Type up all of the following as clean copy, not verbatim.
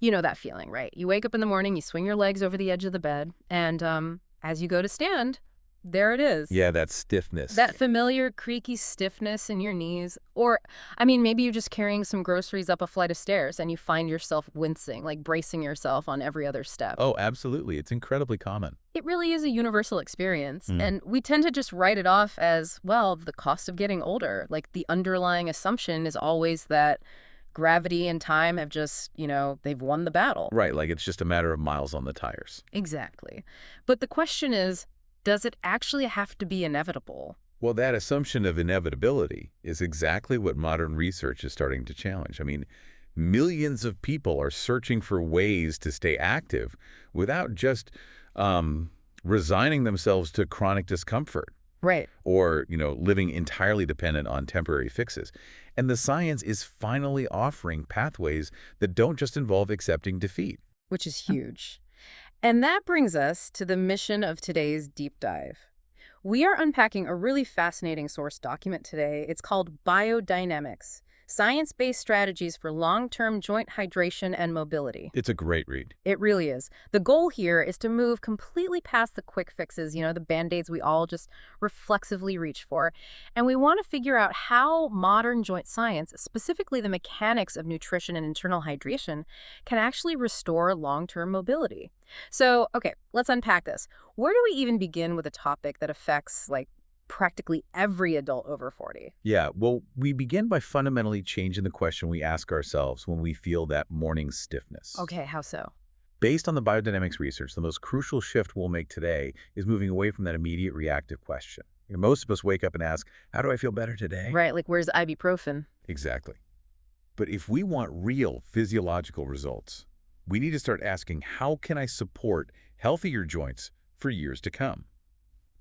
You know that feeling, right? You wake up in the morning, you swing your legs over the edge of the bed, and as you go to stand, there it is. Yeah, that stiffness. That familiar creaky stiffness in your knees. Or, I mean, maybe you're just carrying some groceries up a flight of stairs and you find yourself wincing, like bracing yourself on every other step. Oh, absolutely. It's incredibly common. It really is a universal experience, Mm. and we tend to just write it off as, well, the cost of getting older. Like, the underlying assumption is always that gravity and time have just, they've won the battle. Right, like it's just a matter of miles on the tires. Exactly. But the question is, does it actually have to be inevitable? Well, that assumption of inevitability is exactly what modern research is starting to challenge. I mean, millions of people are searching for ways to stay active without just resigning themselves to chronic discomfort Right. or, living entirely dependent on temporary fixes. And the science is finally offering pathways that don't just involve accepting defeat. Which is huge. And that brings us to the mission of today's deep dive. We are unpacking a really fascinating source document today. It's called BIODYNAMIX, Science-Based Strategies for Long-Term Joint Hydration and Mobility. It's a great read. It really is. The goal here is to move completely past the quick fixes, the Band-Aids we all just reflexively reach for. And we want to figure out how modern joint science, specifically the mechanics of nutrition and internal hydration, can actually restore long-term mobility. So, okay, let's unpack this. Where do we even begin with a topic that affects, practically every adult over 40? Yeah, well, we begin by fundamentally changing the question we ask ourselves when we feel that morning stiffness. Okay, how so? Based on the biodynamics research, the most crucial shift we'll make today is moving away from that immediate reactive question. Most of us wake up and ask, how do I feel better today? Right, like where's ibuprofen? Exactly. But if we want real physiological results, we need to start asking, how can I support healthier joints for years to come?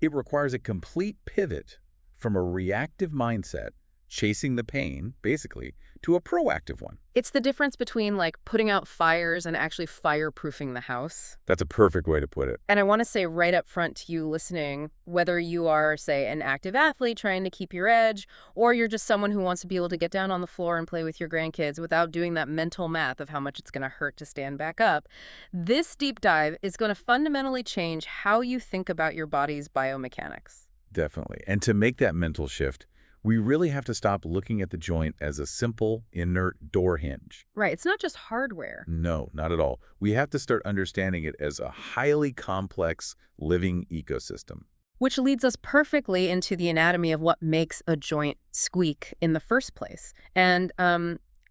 It requires a complete pivot from a reactive mindset, chasing the pain, basically, to a proactive one. It's the difference between, putting out fires and actually fireproofing the house. That's a perfect way to put it. And I want to say right up front to you listening, whether you are, say, an active athlete trying to keep your edge, or you're just someone who wants to be able to get down on the floor and play with your grandkids without doing that mental math of how much it's going to hurt to stand back up, this deep dive is going to fundamentally change how you think about your body's biomechanics. Definitely. And to make that mental shift, we really have to stop looking at the joint as a simple, inert door hinge. Right. It's not just hardware. No, not at all. We have to start understanding it as a highly complex living ecosystem. Which leads us perfectly into the anatomy of what makes a joint squeak in the first place. And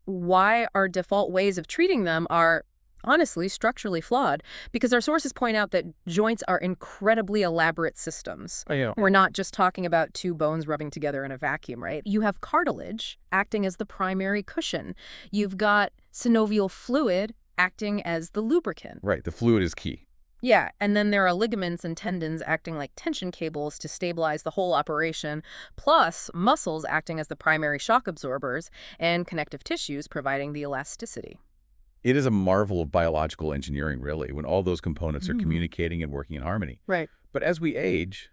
why our default ways of treating them are honestly structurally flawed, because our sources point out that joints are incredibly elaborate systems. Oh, yeah. We're not just talking about two bones rubbing together in a vacuum, right? You have cartilage acting as the primary cushion. You've got synovial fluid acting as the lubricant. Right, the fluid is key. Yeah, and then there are ligaments and tendons acting like tension cables to stabilize the whole operation, plus muscles acting as the primary shock absorbers and connective tissues providing the elasticity. It is a marvel of biological engineering, really, when all those components are communicating and working in harmony. Right. But as we age,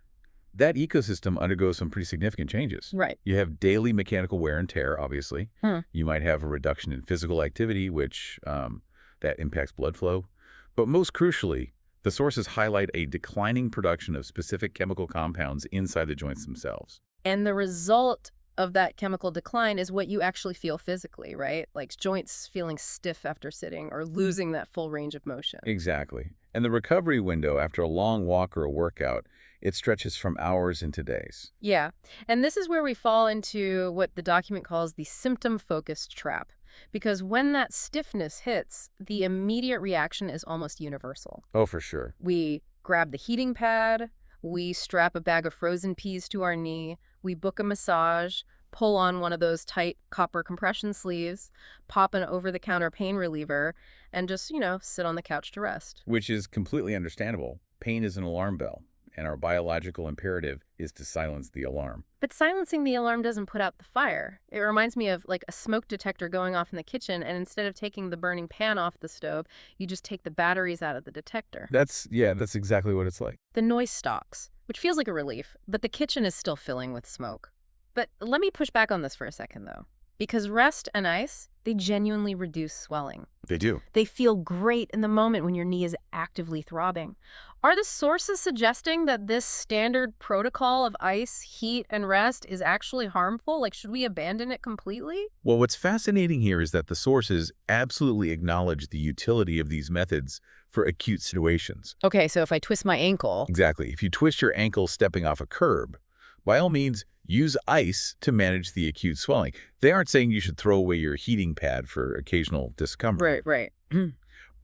that ecosystem undergoes some pretty significant changes. Right. You have daily mechanical wear and tear, obviously. You might have a reduction in physical activity, which that impacts blood flow. But most crucially, the sources highlight a declining production of specific chemical compounds inside the joints themselves. And the result of that chemical decline is what you actually feel physically, right? Like joints feeling stiff after sitting or losing that full range of motion. Exactly. And the recovery window after a long walk or a workout, it stretches from hours into days. Yeah. And this is where we fall into what the document calls the symptom-focused trap. Because when that stiffness hits, the immediate reaction is almost universal. Oh, for sure. We grab the heating pad, we strap a bag of frozen peas to our knee, we book a massage, pull on one of those tight copper compression sleeves, pop an over-the-counter pain reliever, and just, sit on the couch to rest. Which is completely understandable. Pain is an alarm bell, and our biological imperative is to silence the alarm. But silencing the alarm doesn't put out the fire. It reminds me of a smoke detector going off in the kitchen, and instead of taking the burning pan off the stove, you just take the batteries out of the detector. That's exactly what it's like. The noise stops, which feels like a relief, but the kitchen is still filling with smoke. But let me push back on this for a second, though. Because rest and ice, they genuinely reduce swelling. They do. They feel great in the moment when your knee is actively throbbing. Are the sources suggesting that this standard protocol of ice, heat, and rest is actually harmful? Like, should we abandon it completely? Well, what's fascinating here is that the sources absolutely acknowledge the utility of these methods for acute situations. Okay, so if I twist my ankle. Exactly. If you twist your ankle stepping off a curb, by all means, use ice to manage the acute swelling. They aren't saying you should throw away your heating pad for occasional discomfort. Right.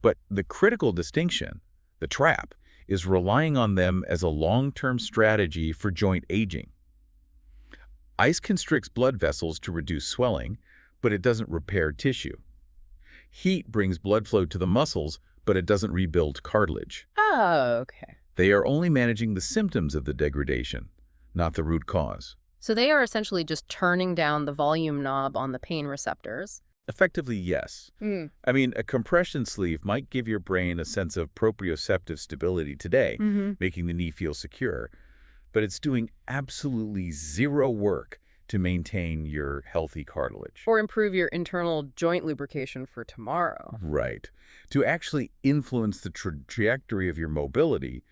But the critical distinction, the trap, is relying on them as a long-term strategy for joint aging. Ice constricts blood vessels to reduce swelling, but it doesn't repair tissue. Heat brings blood flow to the muscles, but it doesn't rebuild cartilage. Oh, okay. They are only managing the symptoms of the degradation, not the root cause. So they are essentially just turning down the volume knob on the pain receptors. Effectively, yes. I mean, a compression sleeve might give your brain a sense of proprioceptive stability today, making the knee feel secure, but it's doing absolutely zero work to maintain your healthy cartilage. Or improve your internal joint lubrication for tomorrow. Right. To actually influence the trajectory of your mobility,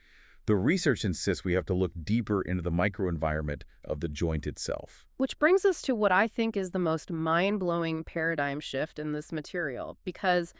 the research insists we have to look deeper into the microenvironment of the joint itself. Which brings us to what I think is the most mind-blowing paradigm shift in this material. Because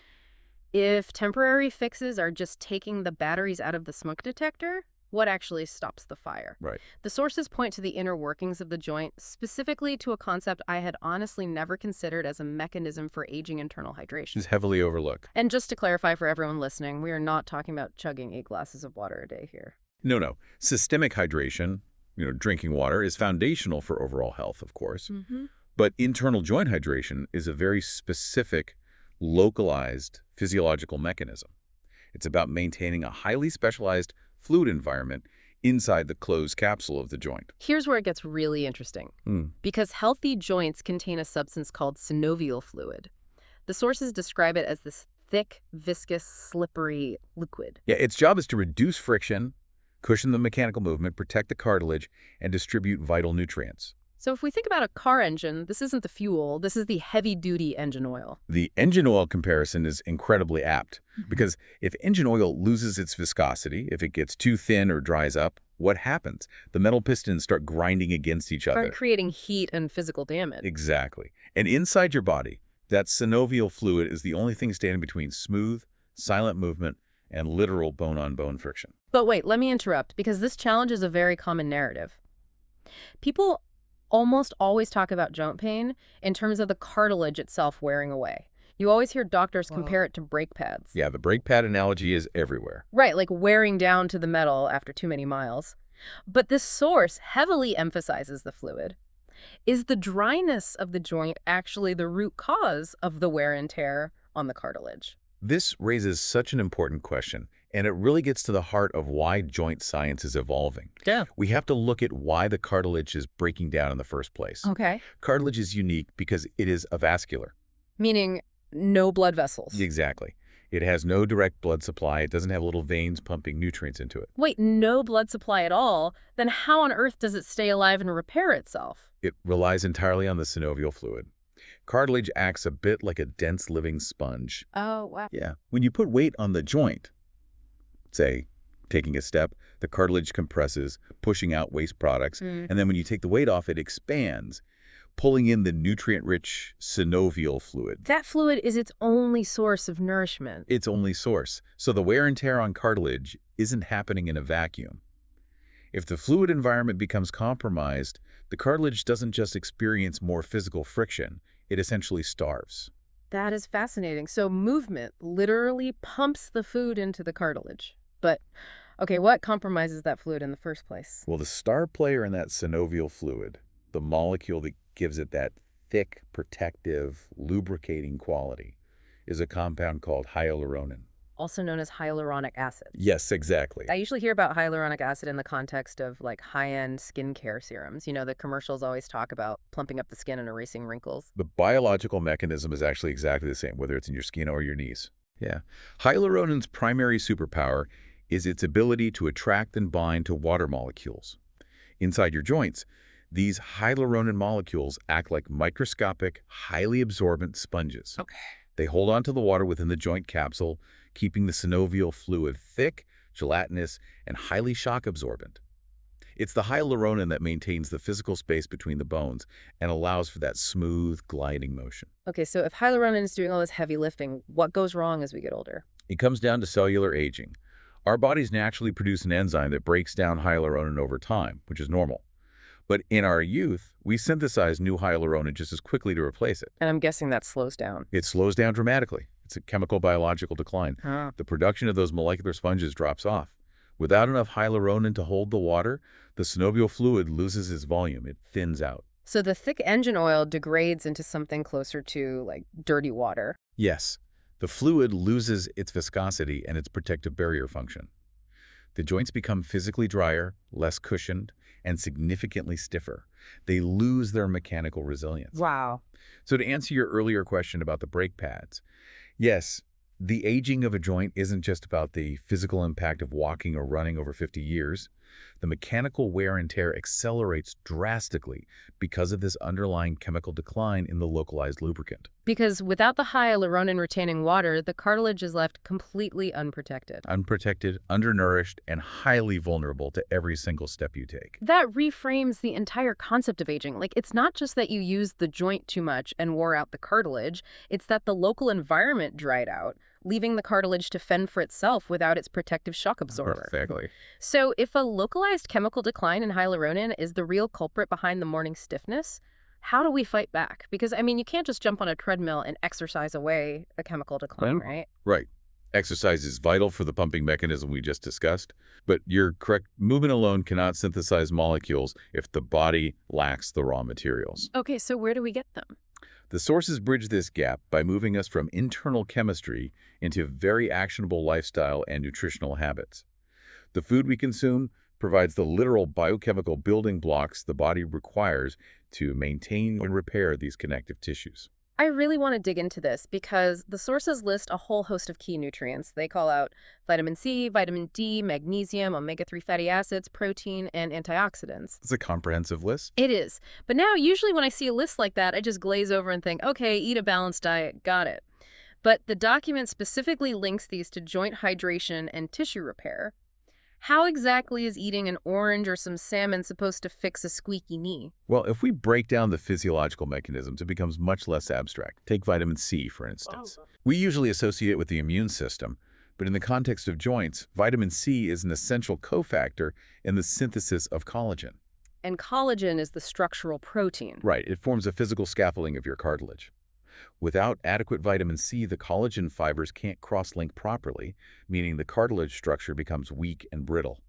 if temporary fixes are just taking the batteries out of the smoke detector, what actually stops the fire? Right. The sources point to the inner workings of the joint, specifically to a concept I had honestly never considered as a mechanism for aging internal hydration. Is heavily overlooked. And just to clarify for everyone listening, we are not talking about chugging 8 glasses of water a day here. No. Systemic hydration, drinking water, is foundational for overall health, of course. But internal joint hydration is a very specific, localized physiological mechanism. It's about maintaining a highly specialized fluid environment inside the closed capsule of the joint. Here's where it gets really interesting. Because healthy joints contain a substance called synovial fluid. The sources describe it as this thick, viscous, slippery liquid. Yeah, its job is to reduce friction, cushion the mechanical movement, protect the cartilage, and distribute vital nutrients. So if we think about a car engine, this isn't the fuel, this is the heavy-duty engine oil. The engine oil comparison is incredibly apt, because if engine oil loses its viscosity, if it gets too thin or dries up, what happens? The metal pistons start grinding against each other. Start creating heat and physical damage. Exactly. And inside your body, that synovial fluid is the only thing standing between smooth, silent movement and literal bone-on-bone friction. But wait, let me interrupt, because this challenge is a very common narrative. People almost always talk about joint pain in terms of the cartilage itself wearing away. You always hear doctors compare it to brake pads. Yeah, the brake pad analogy is everywhere. Right, like wearing down to the metal after too many miles. But this source heavily emphasizes the fluid. Is the dryness of the joint actually the root cause of the wear and tear on the cartilage? This raises such an important question, and it really gets to the heart of why joint science is evolving. Yeah. We have to look at why the cartilage is breaking down in the first place. Okay. Cartilage is unique because it is avascular. Meaning no blood vessels. Exactly. It has no direct blood supply. It doesn't have little veins pumping nutrients into it. Wait, no blood supply at all? Then how on earth does it stay alive and repair itself? It relies entirely on the synovial fluid. Cartilage acts a bit like a dense living sponge. Oh, wow. Yeah. When you put weight on the joint, say, taking a step, the cartilage compresses, pushing out waste products, and then when you take the weight off, it expands, pulling in the nutrient-rich synovial fluid. That fluid is its only source of nourishment. Its only source. So the wear and tear on cartilage isn't happening in a vacuum. If the fluid environment becomes compromised, the cartilage doesn't just experience more physical friction, it essentially starves. That is fascinating. So movement literally pumps the food into the cartilage. But, okay, what compromises that fluid in the first place? Well, the star player in that synovial fluid, the molecule that gives it that thick, protective, lubricating quality, is a compound called hyaluronan. Also known as hyaluronic acid. Yes, exactly. I usually hear about hyaluronic acid in the context of like high-end skincare serums. You know, the commercials always talk about plumping up the skin and erasing wrinkles. The biological mechanism is actually exactly the same, whether it's in your skin or your knees. Yeah. Hyaluronan's primary superpower is its ability to attract and bind to water molecules. Inside your joints, These hyaluronan molecules act like microscopic, highly absorbent sponges. Okay. They hold onto the water within the joint capsule, keeping the synovial fluid thick, gelatinous, and highly shock absorbent. It's the hyaluronan that maintains the physical space between the bones and allows for that smooth, gliding motion. Okay, so if hyaluronan is doing all this heavy lifting, what goes wrong as we get older? It comes down to cellular aging. Our bodies naturally produce an enzyme that breaks down hyaluronan over time, which is normal. But in our youth, we synthesize new hyaluronan just as quickly to replace it. And I'm guessing that slows down. It slows down dramatically. It's a chemical biological decline. Huh. The production of those molecular sponges drops off. Without enough hyaluronan to hold the water, the synovial fluid loses its volume. It thins out. So the thick engine oil degrades into something closer to, like, dirty water. Yes, the fluid loses its viscosity and its protective barrier function. The joints become physically drier, less cushioned, and significantly stiffer. They lose their mechanical resilience. Wow. So to answer your earlier question about the brake pads, yes, the aging of a joint isn't just about the physical impact of walking or running over 50 years. The mechanical wear and tear accelerates drastically because of this underlying chemical decline in the localized lubricant. Because without the hyaluronan retaining water, the cartilage is left completely unprotected. Unprotected, undernourished, and highly vulnerable to every single step you take. That reframes the entire concept of aging. Like, it's not just that you used the joint too much and wore out the cartilage, it's that the local environment dried out, leaving the cartilage to fend for itself without its protective shock absorber. Exactly. So if a localized chemical decline in hyaluronan is the real culprit behind the morning stiffness, how do we fight back? Because, I mean, you can't just jump on a treadmill and exercise away a chemical decline, right? Right. Exercise is vital for the pumping mechanism we just discussed, but you're correct. Movement alone cannot synthesize molecules if the body lacks the raw materials. Okay, so where do we get them? The sources bridge this gap by moving us from internal chemistry into very actionable lifestyle and nutritional habits. The food we consume provides the literal biochemical building blocks the body requires to maintain and repair these connective tissues. I really want to dig into this because the sources list a whole host of key nutrients. They call out vitamin C, vitamin D, magnesium, omega-3 fatty acids, protein, and antioxidants. It's a comprehensive list. It is. But now, usually when I see a list like that, I just glaze over and think, okay, eat a balanced diet, got it. But the document specifically links these to joint hydration and tissue repair. How exactly is eating an orange or some salmon supposed to fix a squeaky knee? Well, if we break down the physiological mechanisms, it becomes much less abstract. Take vitamin C, for instance. We usually associate it with the immune system, but in the context of joints, vitamin C is an essential cofactor in the synthesis of collagen. And collagen is the structural protein. Right, it forms a physical scaffolding of your cartilage. Without adequate vitamin C, the collagen fibers can't cross-link properly, meaning the cartilage structure becomes weak and brittle.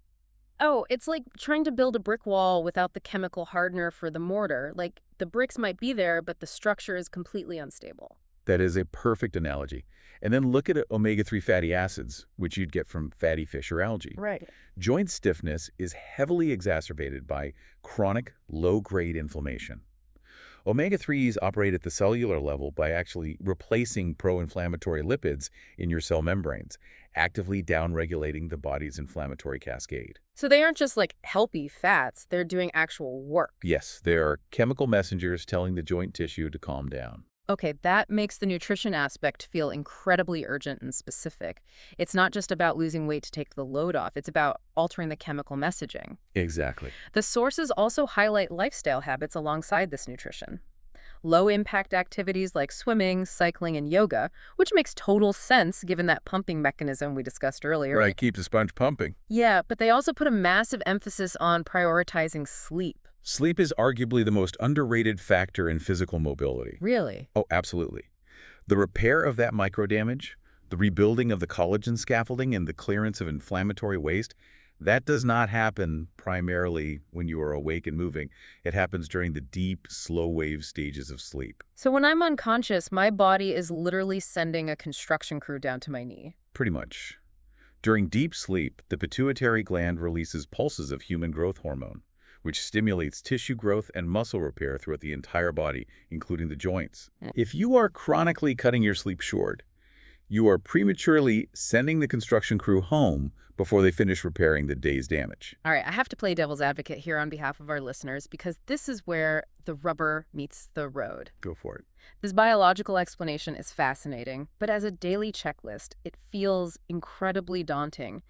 Oh, it's like trying to build a brick wall without the chemical hardener for the mortar. Like, the bricks might be there, but the structure is completely unstable. That is a perfect analogy. And then look at omega-3 fatty acids, which you'd get from fatty fish or algae. Right. Joint stiffness is heavily exacerbated by chronic, low-grade inflammation. Omega-3s operate at the cellular level by actually replacing pro-inflammatory lipids in your cell membranes, actively downregulating the body's inflammatory cascade. So they aren't just like healthy fats, they're doing actual work. Yes, there are chemical messengers telling the joint tissue to calm down. Okay, that makes the nutrition aspect feel incredibly urgent and specific. It's not just about losing weight to take the load off, it's about altering the chemical messaging. Exactly. The sources also highlight lifestyle habits alongside this nutrition. Low-impact activities like swimming, cycling, and yoga, which makes total sense given that pumping mechanism we discussed earlier. Right, keep the sponge pumping. Yeah, but they also put a massive emphasis on prioritizing sleep. Sleep is arguably the most underrated factor in physical mobility. Really? Oh, absolutely. The repair of that microdamage, the rebuilding of the collagen scaffolding, and the clearance of inflammatory waste, that does not happen primarily when you are awake and moving. It happens during the deep, slow-wave stages of sleep. So when I'm unconscious, my body is literally sending a construction crew down to my knee. Pretty much. During deep sleep, the pituitary gland releases pulses of human growth hormone, which stimulates tissue growth and muscle repair throughout the entire body, including the joints. If you are chronically cutting your sleep short, You are prematurely sending the construction crew home before they finish repairing the day's damage. All right, I have to play devil's advocate here on behalf of our listeners because this is where the rubber meets the road. Go for it. This biological explanation is fascinating, but as a daily checklist, it feels incredibly daunting.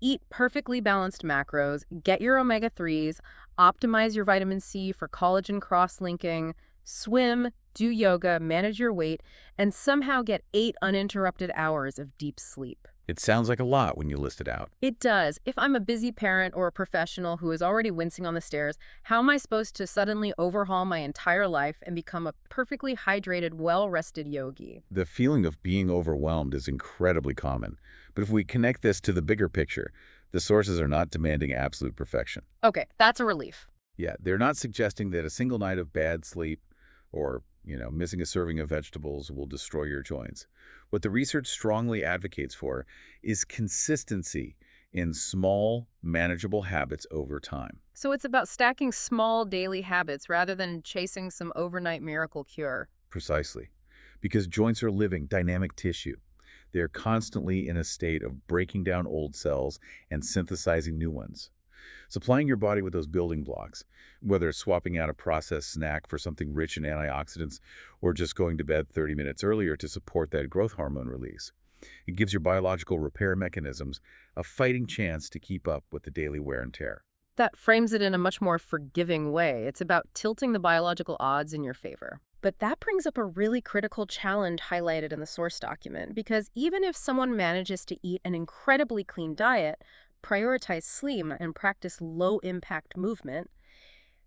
Eat perfectly balanced macros, get your omega-3s, optimize your vitamin C for collagen cross-linking, swim, do yoga, manage your weight, and somehow get 8 uninterrupted hours of deep sleep. It sounds like a lot when you list it out. It does. If I'm a busy parent or a professional who is already wincing on the stairs, how am I supposed to suddenly overhaul my entire life and become a perfectly hydrated, well-rested yogi? The feeling of being overwhelmed is incredibly common. But if we connect this to the bigger picture, the sources are not demanding absolute perfection. Okay, that's a relief. Yeah, they're not suggesting that a single night of bad sleep or, missing a serving of vegetables will destroy your joints. What the research strongly advocates for is consistency in small, manageable habits over time. So it's about stacking small daily habits rather than chasing some overnight miracle cure. Precisely. Because joints are living, dynamic tissue. They're constantly in a state of breaking down old cells and synthesizing new ones. Supplying your body with those building blocks, whether it's swapping out a processed snack for something rich in antioxidants or just going to bed 30 minutes earlier to support that growth hormone release. It gives your biological repair mechanisms a fighting chance to keep up with the daily wear and tear. That frames it in a much more forgiving way. It's about tilting the biological odds in your favor. But that brings up a really critical challenge highlighted in the source document, because even if someone manages to eat an incredibly clean diet, prioritize sleep, and practice low-impact movement,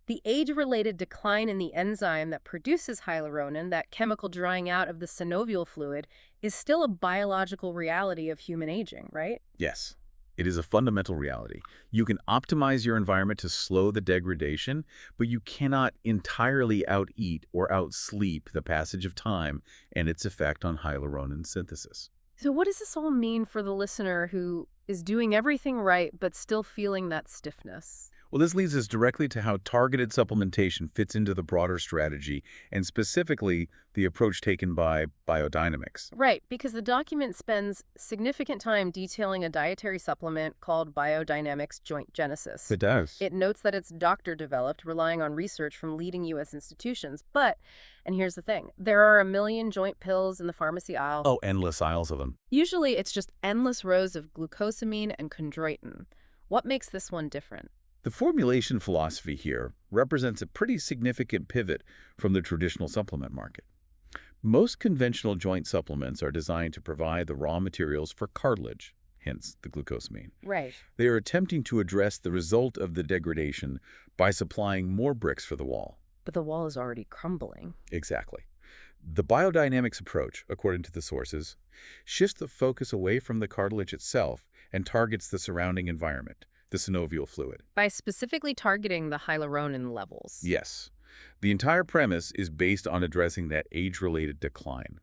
the age-related decline in the enzyme that produces hyaluronan, that chemical drying out of the synovial fluid, is still a biological reality of human aging, right? Yes, it is a fundamental reality. You can optimize your environment to slow the degradation, but you cannot entirely out-eat or out-sleep the passage of time and its effect on hyaluronan synthesis. So what does this all mean for the listener who is doing everything right but still feeling that stiffness? Well, this leads us directly to how targeted supplementation fits into the broader strategy, and specifically the approach taken by BIODYNAMIX. Right, because the document spends significant time detailing a dietary supplement called BIODYNAMIX Joint Genesis. It does. It notes that it's doctor-developed, relying on research from leading U.S. institutions. But, and here's the thing, there are a million joint pills in the pharmacy aisle. Oh, endless aisles of them. Usually it's just endless rows of glucosamine and chondroitin. What makes this one different? The formulation philosophy here represents a pretty significant pivot from the traditional supplement market. Most conventional joint supplements are designed to provide the raw materials for cartilage, hence the glucosamine. Right. They are attempting to address the result of the degradation by supplying more bricks for the wall. But the wall is already crumbling. Exactly. The biodynamics approach, according to the sources, shifts the focus away from the cartilage itself and targets the surrounding environment, the synovial fluid. By specifically targeting the hyaluronan levels. Yes. The entire premise is based on addressing that age-related decline.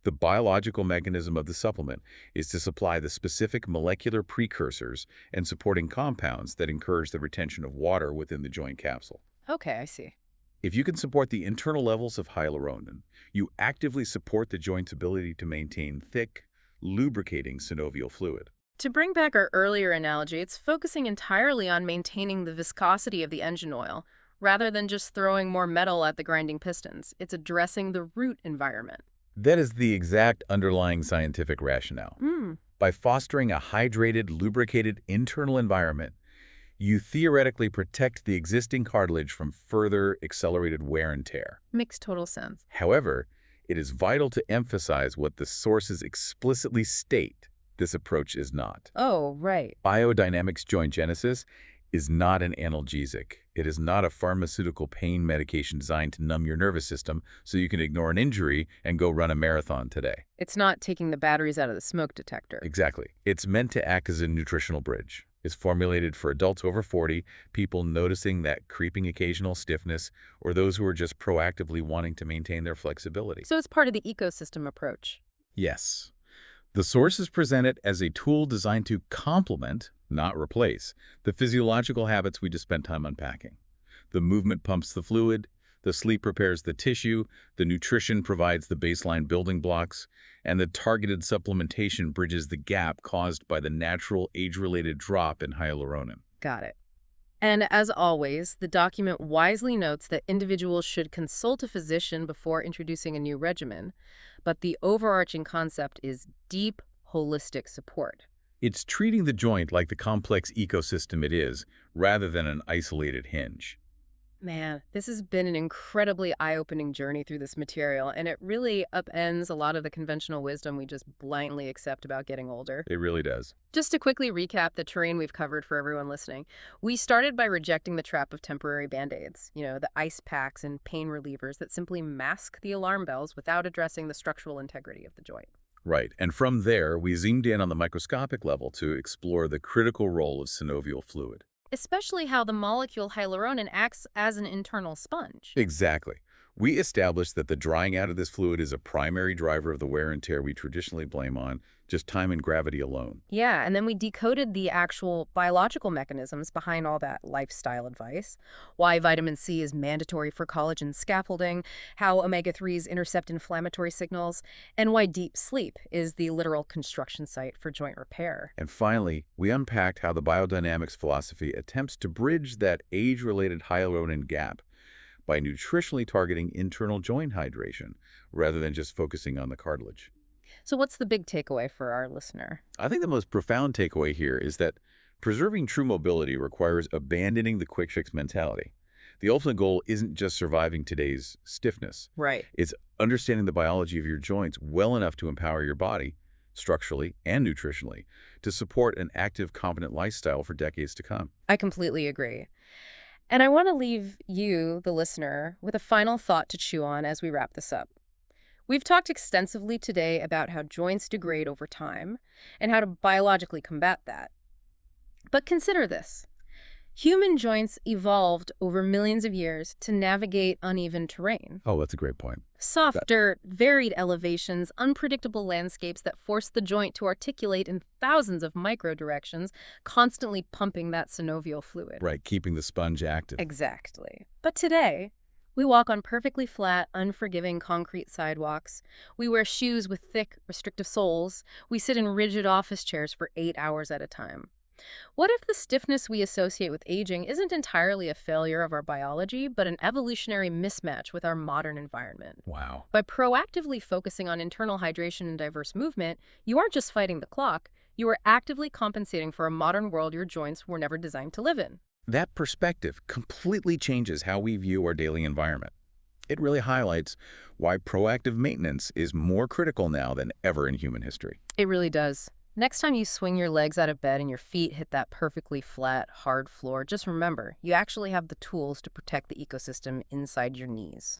The biological mechanism of the supplement is to supply the specific molecular precursors and supporting compounds that encourage the retention of water within the joint capsule. Okay, I see. If you can support the internal levels of hyaluronan, you actively support the joint's ability to maintain thick, lubricating synovial fluid. To bring back our earlier analogy, it's focusing entirely on maintaining the viscosity of the engine oil, rather than just throwing more metal at the grinding pistons. It's addressing the root environment. That is the exact underlying scientific rationale. By fostering a hydrated, lubricated internal environment, you theoretically protect the existing cartilage from further accelerated wear and tear. Makes total sense. However, it is vital to emphasize what the sources explicitly state. This approach is not. Oh, right. BIODYNAMIX Joint Genesis is not an analgesic. It is not a pharmaceutical pain medication designed to numb your nervous system so you can ignore an injury and go run a marathon today. It's not taking the batteries out of the smoke detector. Exactly. It's meant to act as a nutritional bridge. It's formulated for adults over 40, people noticing that creeping occasional stiffness, or those who are just proactively wanting to maintain their flexibility. So it's part of the ecosystem approach. Yes. The sources present it as a tool designed to complement, not replace, the physiological habits we just spent time unpacking. The movement pumps the fluid, The sleep repairs the tissue, the nutrition provides the baseline building blocks, and the targeted supplementation bridges the gap caused by the natural age-related drop in hyaluronan. Got it. And as always, the document wisely notes that individuals should consult a physician before introducing a new regimen, but the overarching concept is deep, holistic support. It's treating the joint like the complex ecosystem it is, rather than an isolated hinge. Man, this has been an incredibly eye-opening journey through this material, and it really upends a lot of the conventional wisdom we just blindly accept about getting older. It really does. Just to quickly recap the terrain we've covered for everyone listening, we started by rejecting the trap of temporary band-aids, the ice packs and pain relievers that simply mask the alarm bells without addressing the structural integrity of the joint. Right, and from there, we zoomed in on the microscopic level to explore the critical role of synovial fluid. Especially how the molecule hyaluronan acts as an internal sponge. Exactly. We established that the drying out of this fluid is a primary driver of the wear and tear we traditionally blame on just time and gravity alone. Yeah, and then we decoded the actual biological mechanisms behind all that lifestyle advice, why vitamin C is mandatory for collagen scaffolding, how omega-3s intercept inflammatory signals, and why deep sleep is the literal construction site for joint repair. And finally, we unpacked how the biodynamics philosophy attempts to bridge that age-related hyaluronan gap by nutritionally targeting internal joint hydration rather than just focusing on the cartilage. So what's the big takeaway for our listener? I think the most profound takeaway here is that preserving true mobility requires abandoning the quick fix mentality. The ultimate goal isn't just surviving today's stiffness. Right. It's understanding the biology of your joints well enough to empower your body, structurally and nutritionally, to support an active, competent lifestyle for decades to come. I completely agree. And I want to leave you, the listener, with a final thought to chew on as we wrap this up. We've talked extensively today about how joints degrade over time and how to biologically combat that. But consider this. Human joints evolved over millions of years to navigate uneven terrain. Oh, that's a great point. Soft dirt, varied elevations, unpredictable landscapes that force the joint to articulate in thousands of micro-directions, constantly pumping that synovial fluid. Right, keeping the sponge active. Exactly. But today, we walk on perfectly flat, unforgiving concrete sidewalks. We wear shoes with thick, restrictive soles. We sit in rigid office chairs for 8 hours at a time. What if the stiffness we associate with aging isn't entirely a failure of our biology, but an evolutionary mismatch with our modern environment? Wow. By proactively focusing on internal hydration and diverse movement, you aren't just fighting the clock, you are actively compensating for a modern world your joints were never designed to live in. That perspective completely changes how we view our daily environment. It really highlights why proactive maintenance is more critical now than ever in human history. It really does. Next time you swing your legs out of bed and your feet hit that perfectly flat, hard floor, just remember, you actually have the tools to protect the ecosystem inside your knees.